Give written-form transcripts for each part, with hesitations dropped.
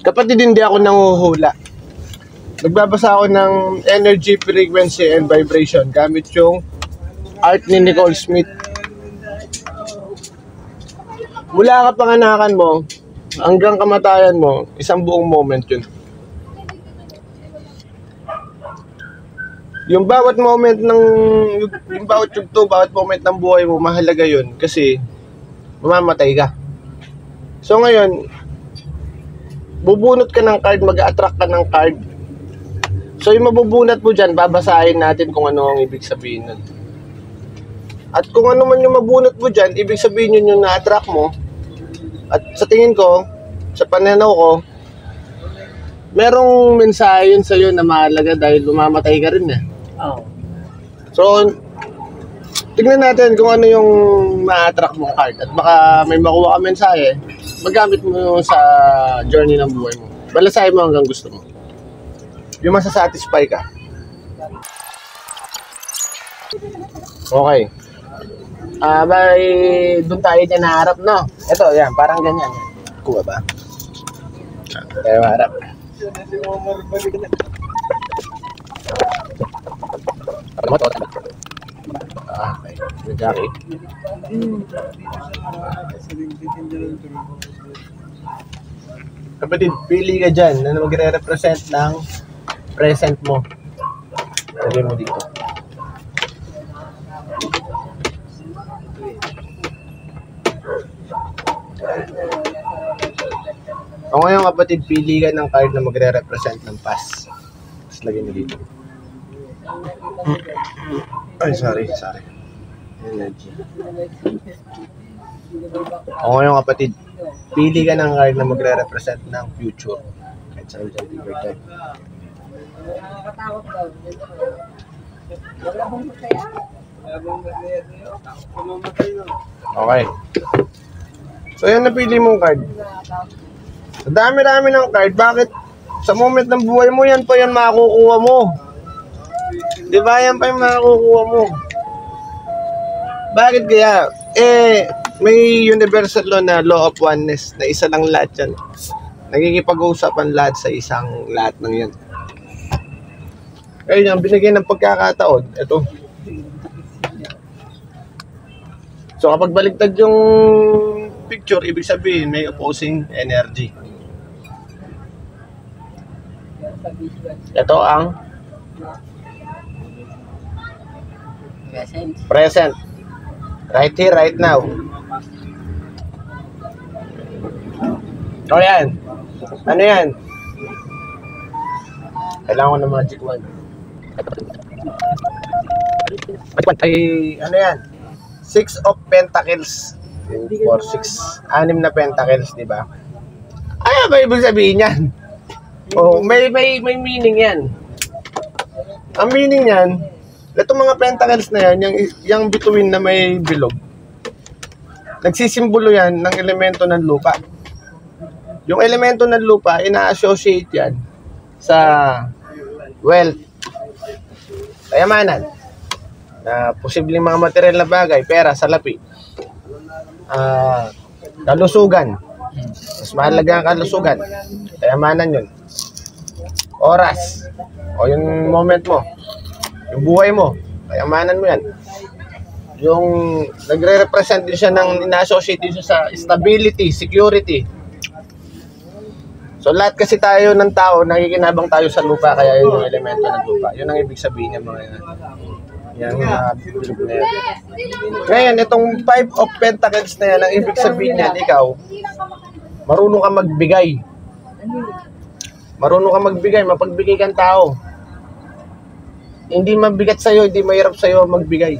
Kapatid, hindi ako nanguhula. Nagbabasa ako ng energy, frequency, and vibration gamit yung art ni Nicole Smith. Mula kapanganakan mo hanggang kamatayan mo, isang buong moment yun. Yung bawat moment yung bawat yugto, bawat moment ng buhay mo, mahalaga yun kasi mamamatay ka. So ngayon, bubunot ka ng card, mag-a-attract ka ng card. So yung mabubunot mo dyan, babasahin natin kung ano ang ibig sabihin nun. At kung ano man yung mabunot mo dyan, ibig sabihin yun yung na-attract mo. At sa tingin ko, sa pananaw ko, merong mensahe yun sa'yo na mahalaga dahil lumamatay ka rin eh. Oh. So, tignan natin kung ano yung ma-attract mong card. At baka may makuha ka mensahe, magamit mo sa journey ng buhay mo. Balasahin mo hanggang gusto mo. Yung masasatisfy ka. Okay. Doon tayo dyan naharap, no? Ito, yan, parang ganyan. Kuha ba? Tayo harap. Okay. May jacket. Kapatid, pili ka dyan na magre-represent ng present mo. Lagay mo dito. O ngayon kapatid, pili ka ng card na magre-represent ng past. Tapos lagay mo dito. Ay, sorry. Energy. O ngayon kapatid, pili ka ng card na magre-represent ng future. Kahit saan dyan, bigger time. Okay. So yan napili mong card. Sa dami-dami ng card, bakit sa moment ng buhay mo yan pa yan makukuha mo? Di ba yan pa yung makukuha mo? Bakit kaya? May universal law na law of oneness na isa lang lahat yan. Nagkikipag-uusapan lahat sa isang lahat ng yan. Kaya yan, binigyan ng pagkakataon, ito. So kapag baliktad yung picture, ibig sabihin may opposing energy. Ito ang present. Right here, right now. O yan. Ano yan? Kailangan ko ng magic wand. Ay, ano yan? 6 of Pentacles. 4, 6. 6 na Pentacles, di ba? Ay, ba ibig sabihin yan? Oh, may meaning yan. Ang meaning yan, itong mga Pentacles na yan, yung bituin na may bilog, nagsisimbolo yan ng elemento ng lupa. Yung elemento ng lupa, ina-associate yan sa wealth, kayamanan, na posibleng mga material na bagay, pera, salapi, kalusugan. Mas mahalaga ang kalusugan, kayamanan yun. Oras, o yung moment mo, yung buhay mo, kayamanan mo yan. Yung nagre-represent din siya ng ina-associate din siya sa stability, security. So lahat kasi tayo ng tao, nakikinabang tayo sa lupa, kaya yun yung elemento ng lupa. Yun ang ibig sabihin ng mga yan bilog na yan. Ngayon, itong 5 of Pentacles na yan, ang ibig sabihin yan, ikaw, marunong ka magbigay. Marunong ka magbigay, mapagbigay kang tao. Hindi mabigat sa'yo, hindi mahirap sa'yo magbigay.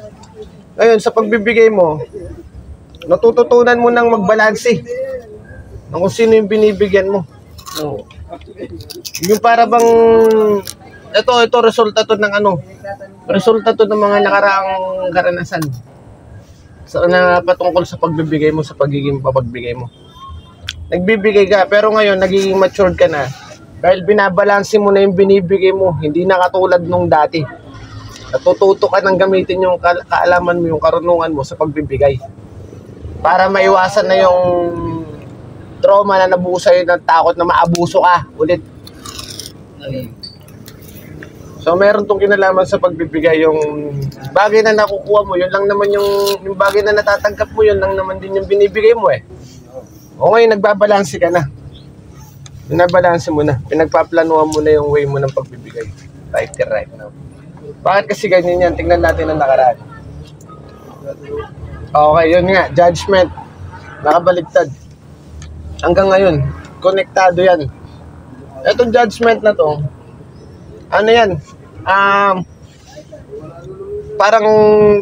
Ngayon, sa pagbibigay mo, natututunan mo nang magbalanse ng kung sino yung binibigyan mo. No. Yung para bang ito resulta to ng ano? Resulta to ng mga nakaraang karanasan. So na patungkol sa pagbibigay mo, sa pagiging papagbigay mo. Nagbibigay ka pero ngayon nagiging matured ka na dahil binabalanse mo na yung binibigay mo, hindi na katulad nung dati. Natututo ka nang gamitin yung kaalaman mo, yung karunungan mo sa pagbibigay. Para maiwasan na yung trauma na nabuo sa'yo ng takot na maabuso ka ulit. So meron tong kinalaman sa pagbibigay, yung bagay na nakukuha mo, yun lang naman yung bagay na natatanggap mo, yun lang naman din yung binibigay mo eh. O ngayon nagbabalanse ka na. Binabalanse mo na, pinagpaplanuhan mo na yung way mo ng pagbibigay. Right now. Bakit kasi ganyan yan? Tingnan natin ang nakaraan. Okay, yun nga, judgment. Nakabaligtad. Hanggang ngayon, konektado yan. Etong judgment na to, ano yan? Parang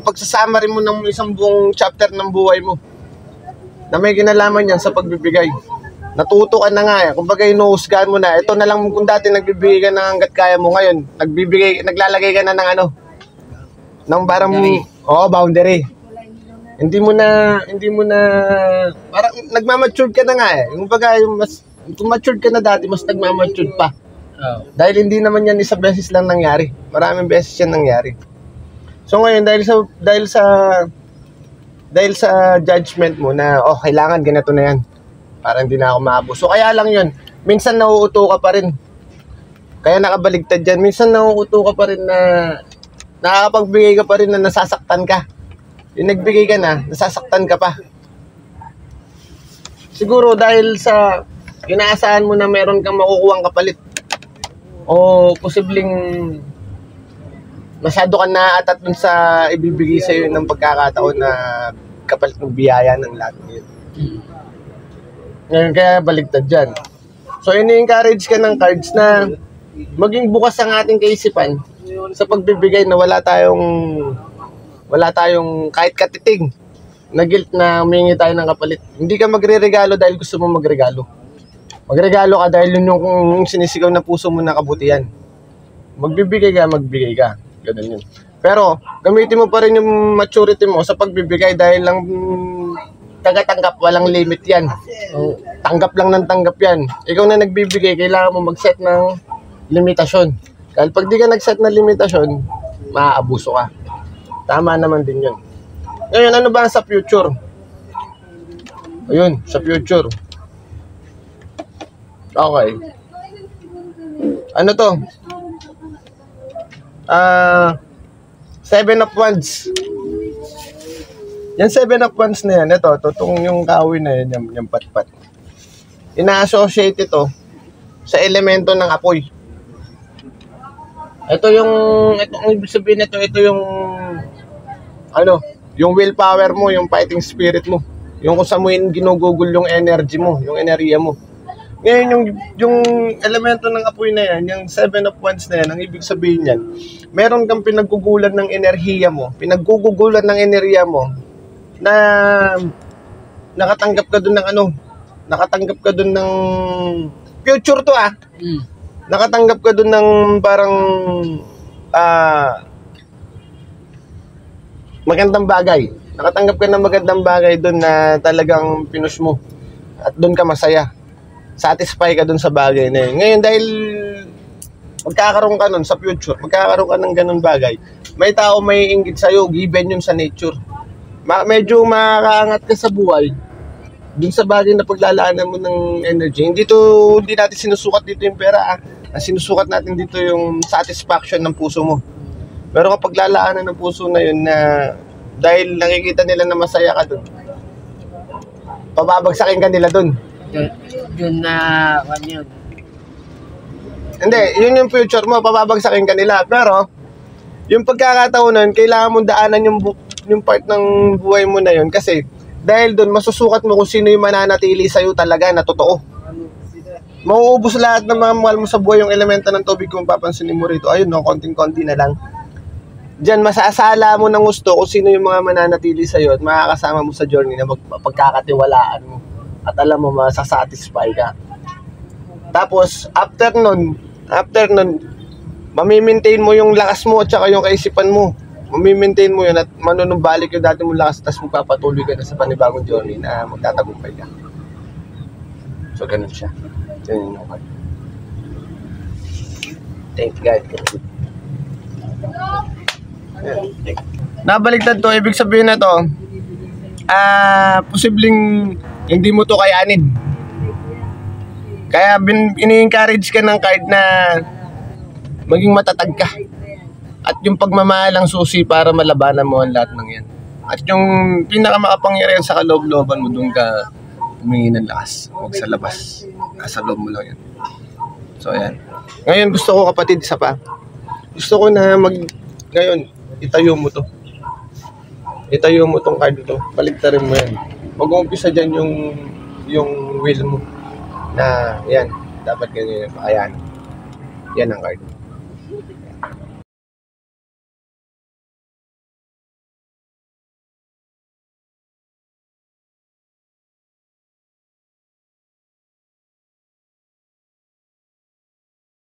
pagsasama rin mo ng isang buong chapter ng buhay mo na may kinalaman yan sa pagbibigay. Natuto ka na nga eh. Kumbaga inuhusgahan mo na. Ito na lang kung dati nagbibigay ka ng hanggat kaya mo, ngayon naglalagay ka na ng ano, ng parang boundary. Hindi mo na parang nagmamature ka na nga eh. Kumbaga kung matured ka na dati, mas nagmamature pa. Dahil hindi naman yan isang beses lang nangyari. Maraming beses yan nangyari. So ngayon dahil sa judgment mo na kailangan ganito na yan para hindi na ako maabuso. Kaya lang yun, minsan nauuto ka pa rin. Kaya nakabaligtad yan. Minsan nauuto ka pa rin na nakakapagbigay ka pa rin na nasasaktan ka. Yung nagbigay ka na, nasasaktan ka pa. Siguro dahil sa inaasahan mo na meron kang makukuhang kapalit. O posibleng masyado ka naatat dun sa ibibigay sa'yo ng pagkakataon na kapalit ng biyaya ng lahat ngayon. Ngayon kaya baligtad dyan. So ini-encourage ka ng cards na maging bukas ang ating kaisipan sa pagbibigay na wala tayong kahit katiting na guilt na humingi tayo ng kapalit. Hindi ka magre-regalo dahil gusto mo magregalo. Magregalo ka dahil yun yung sinisigaw na puso mo na kabutihan. Magbibigay ka. Ganun yun. Pero, gamitin mo pa rin yung maturity mo sa pagbibigay dahil lang taga-tanggap, walang limit yan. Tanggap lang ng tanggap yan. Ikaw na nagbibigay, kailangan mo mag-set ng limitasyon. Dahil pag di ka nag-set ng limitasyon, maaabuso ka. Tama naman din yun. Ngayon, ano ba sa future? Ayun, sa future. Okay. Ano to? 7 of Wands. Yan 7 of Wands na yan. Ito, itong yung kahoy na yan, yung patpat. Ina-associate ito sa elemento ng apoy. Itong ibig sabihin nito, ito yung yung willpower mo, yung fighting spirit mo. Yung kung saan mo ginugugol yung energy mo, yung enerhiya mo. Ngayon, yung elemento ng apoy na yan, yung 7 of Wands na yan, ang ibig sabihin yan, meron kang pinaggugulan ng enerhiya mo, pinaggugugulan ng enerhiya mo, na nakatanggap ka dun ng future to nakatanggap ka dun ng parang magandang bagay. Nakatanggap ka ng magandang bagay dun na talagang pinush mo at dun ka masaya. Satisfy ka dun sa bagay na yun. Ngayon dahil magkakaroon ka nun sa future, magkakaroon ka ng ganun bagay, may tao may inggit sa'yo, given yun sa nature. Medyo makaangat ka sa buhay dun sa bagay na paglalaanan mo ng energy. Hindi natin sinusukat dito yung pera. Ang sinusukat natin dito yung satisfaction ng puso mo. Pero kapag lalaanan ng puso na yun na dahil nakikita nila na masaya ka dun, pababagsakin ka nila dun. Yun na yun. Hindi, yun yung future mo, pababagsakin ka nila. Pero yung pagkakataon nun, kailangan mong daanan yung part ng buhay mo na yun kasi dahil doon masusukat mo kung sino yung mananatili sa'yo talaga na totoo. Mauubos lahat ng mga mahal mo sa buhay yung elemento ng tubig kung papansinin mo rito. Ayun konting-konti na lang. Diyan masasala mo ng gusto kung sino yung mga mananatili sa'yo at makakasama mo sa journey na pagkakatiwalaan mo. At alam mo, masasatisfy ka. Tapos, after nun, mamimaintain mo yung lakas mo at saka yung kaisipan mo. Mamimaintain mo yun at manunumbalik yung dati mong lakas, tapos magpapatuloy ka na sa panibagong journey na magtatagumpay ka. So, ganun siya. Ganun yung okay. Thank God. Nabaligtad to, ibig sabihin na to, posibleng hindi mo to kayanin. Kaya ini-encourage ka ng card na maging matatag ka. At yung pagmamahal ang susi para malabanan mo ang lahat ng yan. At yung pinakamakapangyarihan sa kaloob-looban mo, doon ka humingi ng lakas. Huwag sa labas. Nasa loob mo lang yan. So, ayan. Ngayon, gusto ko kapatid, isa pa. Gusto ko na ngayon, itayo mo to. Itayo mo tong card ito. Baligtarin mo yan. Mag-umpisa dyan yung will mo. Na, yan. Dapat ganyan yung pakayan. Yan ang card.